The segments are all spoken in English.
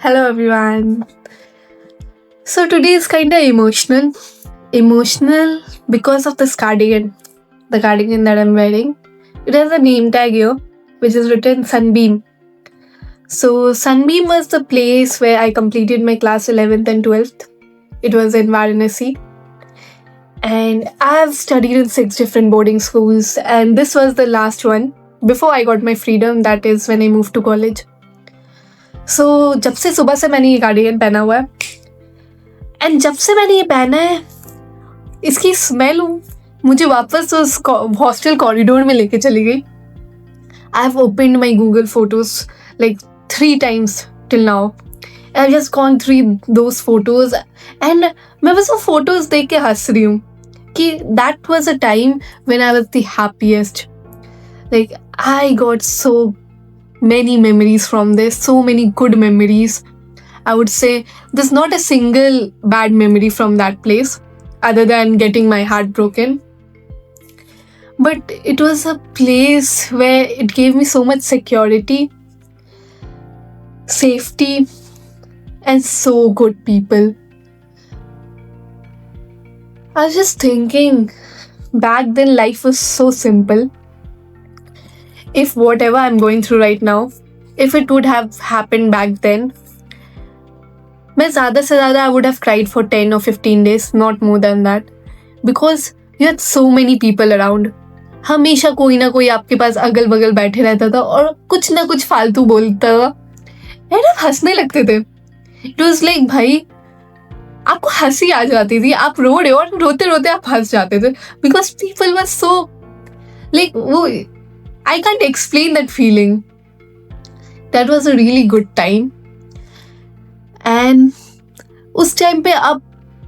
Hello everyone. So today is kinda emotional. Emotional because of this cardigan. The cardigan that I'm wearing. It has a name tag here, which is written Sunbeam. So Sunbeam was the place where I completed my class 11th and 12th. It was in Varanasi. And I've studied in 6 different boarding schools, and this was the last one before I got my freedom. That is when I moved to college. सो जब से सुबह से मैंने ये cardigan पहना हुआ है and जब से मैंने ये पहना है इसकी स्मेल मुझे वापस उस हॉस्टल कॉरिडोर में लेके चली गई. I have opened my Google photos like 3 times till now. I have just gone through those photos and मैं बस वो फोटोज देख के हंस रही हूँ कि that was a time when I was the happiest. Like I got so many memories from this, so many good memories. I would say there's not a single bad memory from that place other than getting my heart broken. But it was a place where it gave me so much security, safety, and so good people. I was just thinking, back then life was so simple. If whatever I'm going through right now, if it would have happened back then, मैं ज़्यादा से ज़्यादा I would have cried for 10 or 15 days, not more than that. Because you had so many people around. हमेशा कोई ना कोई आपके पास अगल बगल बैठे रहता था और कुछ ना कुछ फालतू बोलता था एंड आप हंसने लगते थे. इट वॉज लाइक भाई आपको हंसी आ जाती थी, आप रो रहे हो और रोते रोते आप हंस जाते थे because people were so like वो I can't explain that feeling. That was a really good time. And उस time पे अब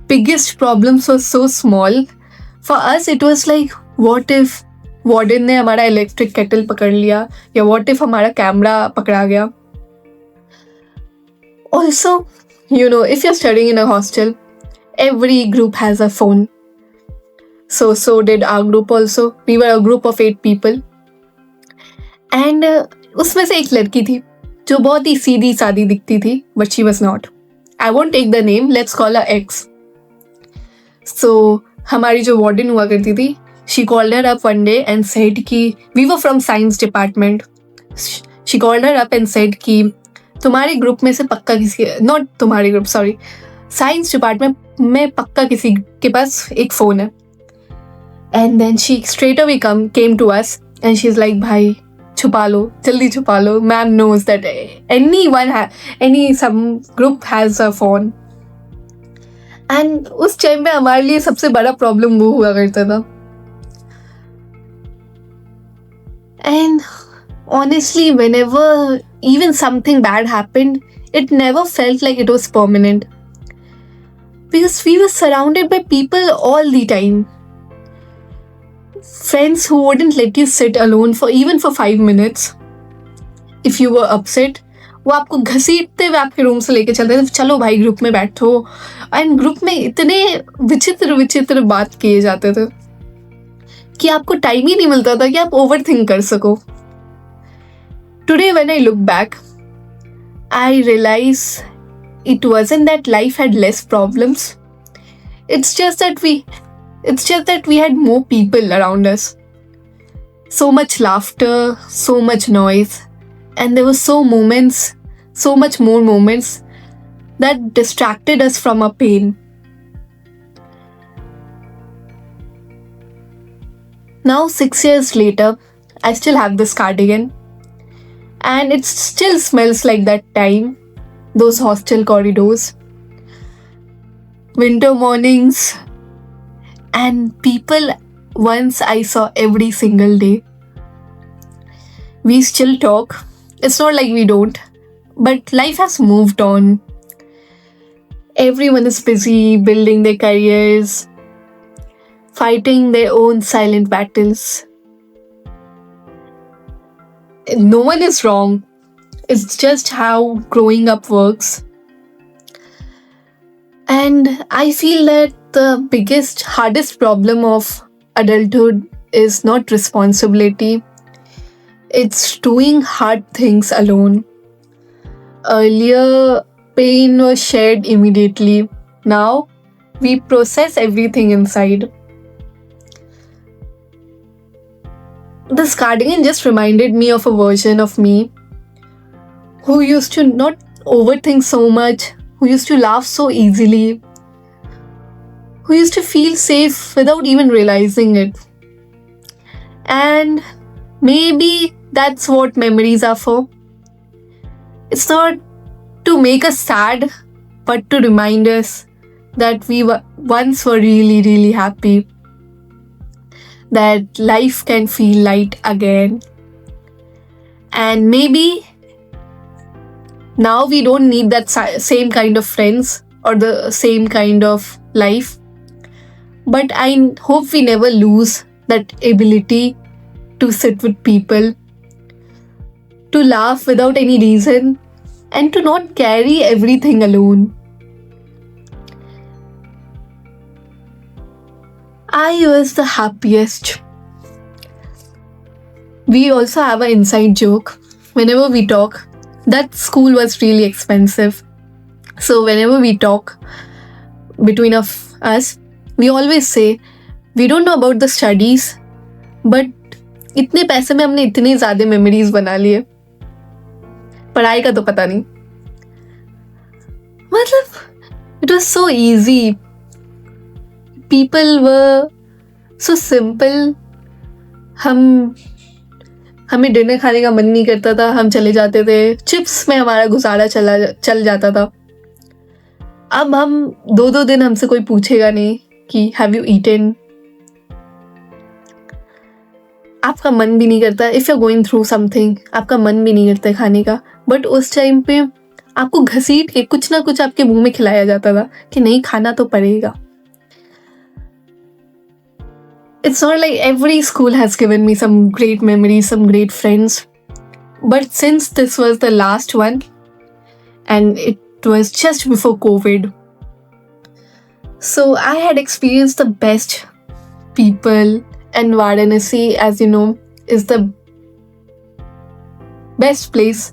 biggest problems were so small. For us it was like what if warden ने हमारा electric kettle पकड़ लिया या what if हमारा camera पकड़ा गया. Also, you know, if you're studying in a hostel, every group has a phone. So did our group also. We were a group of 8 people. And उसमें से एक लड़की थी जो बहुत ही सीधी सादी दिखती थी but she was not. I won't take the name, let's call her X. So हमारी जो वार्डन हुआ करती थी, she called her up one day and said कि we were from science department. She called her up and said कि तुम्हारे group में से पक्का किसी, नॉट तुम्हारे ग्रुप, सॉरी, साइंस डिपार्टमेंट में पक्का किसी के पास एक फ़ोन है. And then she straight away came to us and she is like भाई छुपा लो, जल्दी छुपा लो. Ma'am knows that some group has a phone. And उस टाइम में हमारे लिए सबसे बड़ा प्रॉब्लम वो हुआ करता था. And honestly, whenever even something bad happened, it never felt like it was permanent. Because we were surrounded by people all the time. Friends who wouldn't let you sit alone for 5 minutes. If you were upset, वो आपको घसीटते हुए आपके room से लेके चलते थे, चलो भाई ग्रुप में बैठो. एंड ग्रुप में इतने विचित्र विचित्र बात किए जाते थे कि आपको टाइम ही नहीं मिलता था कि आप ओवर थिंक कर सको. Today when I look back, I realize it wasn't that life had less problems. It's just that we had more people around us. So much laughter, so much noise, and there were so much more moments that distracted us from our pain. Now 6 years later, I still have this cardigan and it still smells like that time, those hostel corridors, winter mornings, and people once I saw every single day. We still talk. It's not like we don't, but life has moved on. Everyone is busy building their careers, fighting their own silent battles. No one is wrong. It's just how growing up works. And I feel that the biggest, hardest problem of adulthood is not responsibility. It's doing hard things alone. Earlier, pain was shared immediately. Now we process everything inside. This cardigan just reminded me of a version of me who used to not overthink so much, who used to laugh so easily, who used to feel safe without even realizing it. And maybe that's what memories are for. It's not to make us sad, but to remind us that we once were really, really happy, that life can feel light again. And maybe now we don't need that same kind of friends or the same kind of life. But I hope we never lose that ability to sit with people, to laugh without any reason, and to not carry everything alone. I was the happiest. We also have an inside joke. Whenever we talk, that school was really expensive. So whenever we talk between of us, we always say, we don't know about the studies, but इतने पैसे में हमने इतनी ज़्यादा memories बना लिए, पढ़ाई का तो पता नहीं. मतलब it was so easy. People were so simple. हमें डिनर खाने का मन नहीं करता था, हम चले जाते थे. चिप्स में हमारा गुजारा चल जाता था. अब हम 2-2 दिन हमसे कोई पूछेगा नहीं कि हैव यू ईटन. आपका मन भी नहीं करता. If you are going through something, आपका मन भी नहीं करता खाने का. बट उस टाइम पे आपको घसीट के कुछ ना कुछ आपके मुंह में खिलाया जाता था कि नहीं, खाना तो पड़ेगा. It's not like every school has given me some great memories, some great friends. But since this was the last one, and it was just before COVID, so I had experienced the best people, and Varanasi, as you know, is the best place.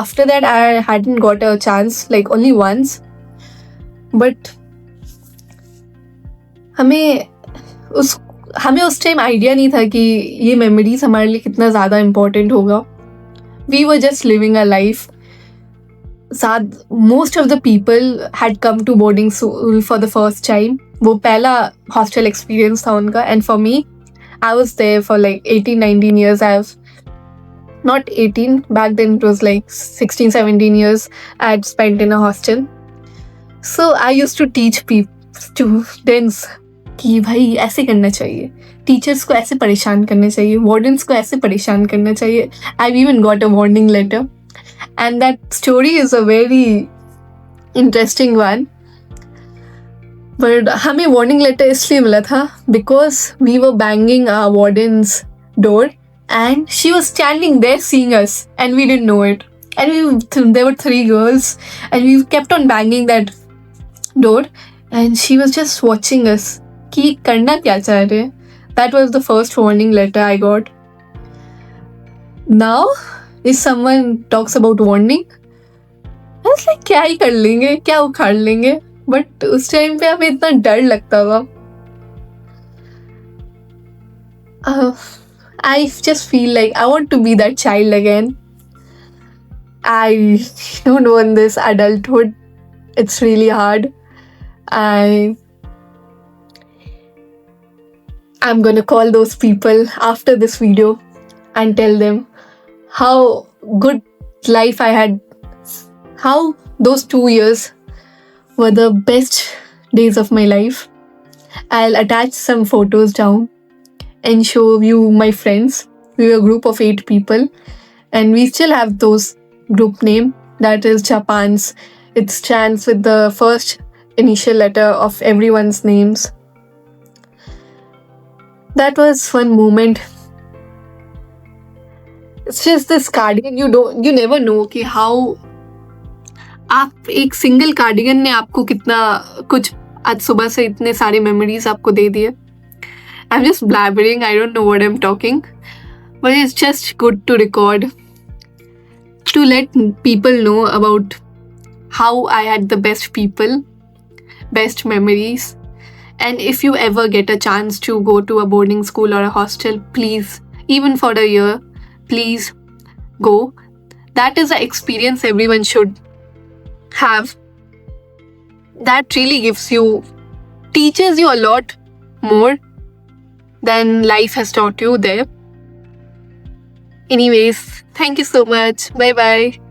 After that, I hadn't got a chance, like only once. But हमें उस time idea नहीं था कि ये memories हमारे लिए कितना ज़्यादा इम्पोर्टेंट होगा. We were just living a life. Most of the people had come to boarding school for the first time. वो पहला हॉस्टल एक्सपीरियंस था उनका. And for me, I was there for like 18-19 years. I have not 18, back then it was like 16-17 years I had spent in a hostel. So I used to teach students कि भाई ऐसे करना चाहिए, teachers को ऐसे परेशान करना चाहिए, वार्डन्स को ऐसे परेशान करना चाहिए. I even got a warning letter, and that story is a very interesting one. But हमें वार्निंग लेटर इसलिए मिला था because we were banging our wardens door and she was standing there seeing us and we didn't know it. And there were 3 girls and we kept on banging that door and she was just watching us कि करना क्या चाह रहे. That was the first warning letter I got. Now if someone talks about warning, I was like क्या ही कर लेंगे, क्या उखाड़ लेंगे. बट उस टाइम पे हमें इतना डर लगता था. I just feel like I want to be that child again. I don't want this adulthood. It's really hard. I'm gonna call those people after this video and tell them how good life I had, how those 2 years were the best days of my life. I'll attach some photos down and show you my friends. We were a group of 8 people and we still have those group name, that is Japan's. It stands with the first initial letter of everyone's names. That was one moment. It's just this cardigan, you never know कि how आप एक single cardigan ने आपको कितना कुछ आज सुबह से इतने सारे मेमोरीज आपको दे दिए. I'm just blabbering, I don't know what I'm talking, but it's just good to record, to let people know about how I had the best people, best memories. And if you ever get a chance to go to a boarding school or a hostel, please, even for a year, please go. That is an experience everyone should have. That really teaches you a lot more than life has taught you there. Anyways, thank you so much. Bye bye.